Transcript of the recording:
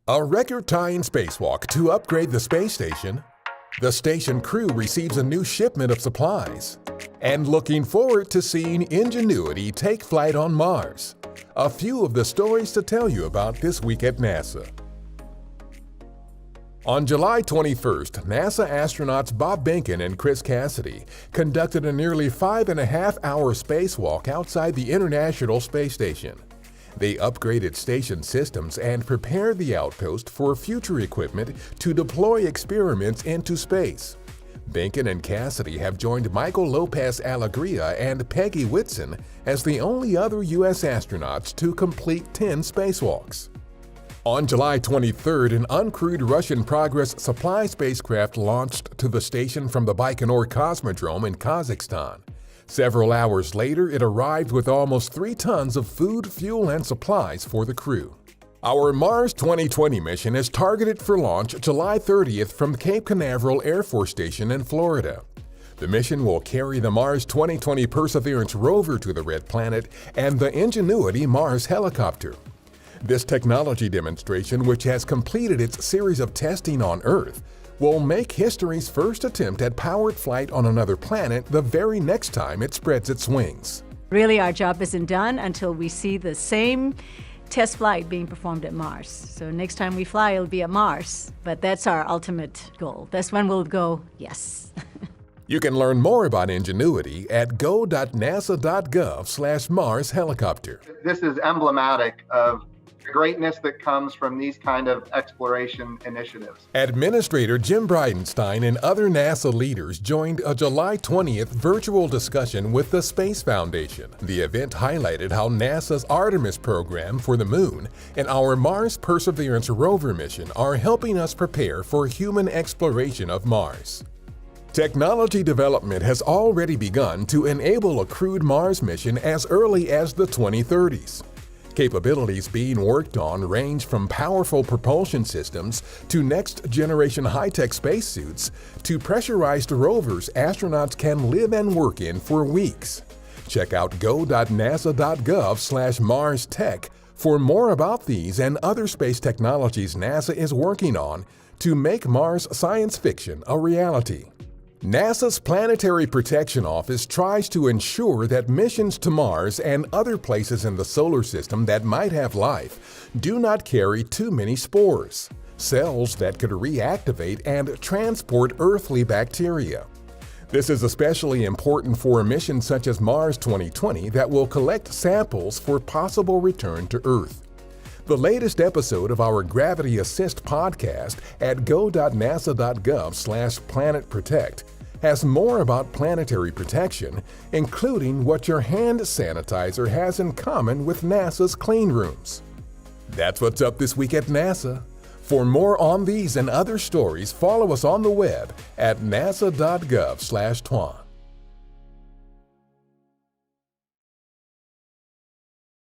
A record tie in spacewalk to upgrade the space station. The station crew receives a new shipment of supplies. And looking forward to seeing Ingenuity take flight on Mars. A few of the stories to tell you about this week at NASA. On July 21st, NASA astronauts Bob Behnken and Chris Cassidy conducted a nearly 5.5-hour spacewalk outside the International Space Station. They upgraded station systems and prepared the outpost for future equipment to deploy experiments into space. Behnken and Cassidy have joined Michael Lopez Alegria and Peggy Whitson as the only other U.S. astronauts to complete 10 spacewalks. On July 23rd, an uncrewed Russian Progress supply spacecraft launched to the station from the Baikonur Cosmodrome in Kazakhstan. Several hours later, it arrived with almost 3 tons of food, fuel, and supplies for the crew. Our Mars 2020 mission is targeted for launch July 30th from Cape Canaveral Air Force Station in Florida. The mission will carry the Mars 2020 Perseverance rover to the Red Planet and the Ingenuity Mars helicopter. This technology demonstration, which has completed its series of testing on Earth, will make history's first attempt at powered flight on another planet the very next time it spreads its wings. Really, our job isn't done until we see the same test flight being performed at Mars. So next time we fly, it'll be at Mars, but that's our ultimate goal. That's when we'll go, yes. You can learn more about Ingenuity at go.nasa.gov/Mars helicopter. This is emblematic of the greatness that comes from these kind of exploration initiatives. Administrator Jim Bridenstine and other NASA leaders joined a July 20th virtual discussion with the Space Foundation. The event highlighted how NASA's Artemis program for the Moon and our Mars Perseverance rover mission are helping us prepare for human exploration of Mars. Technology development has already begun to enable a crewed Mars mission as early as the 2030s. Capabilities being worked on range from powerful propulsion systems to next-generation high-tech spacesuits to pressurized rovers astronauts can live and work in for weeks. Check out go.nasa.gov/Mars Tech for more about these and other space technologies NASA is working on to make Mars science fiction a reality. NASA's Planetary Protection Office tries to ensure that missions to Mars and other places in the solar system that might have life do not carry too many spores, cells that could reactivate and transport earthly bacteria. This is especially important for missions such as Mars 2020 that will collect samples for possible return to Earth. The latest episode of our Gravity Assist podcast at go.nasa.gov/planetprotect has more about planetary protection, including what your hand sanitizer has in common with NASA's clean rooms. That's what's up this week at NASA. For more on these and other stories, follow us on the web at nasa.gov/twan.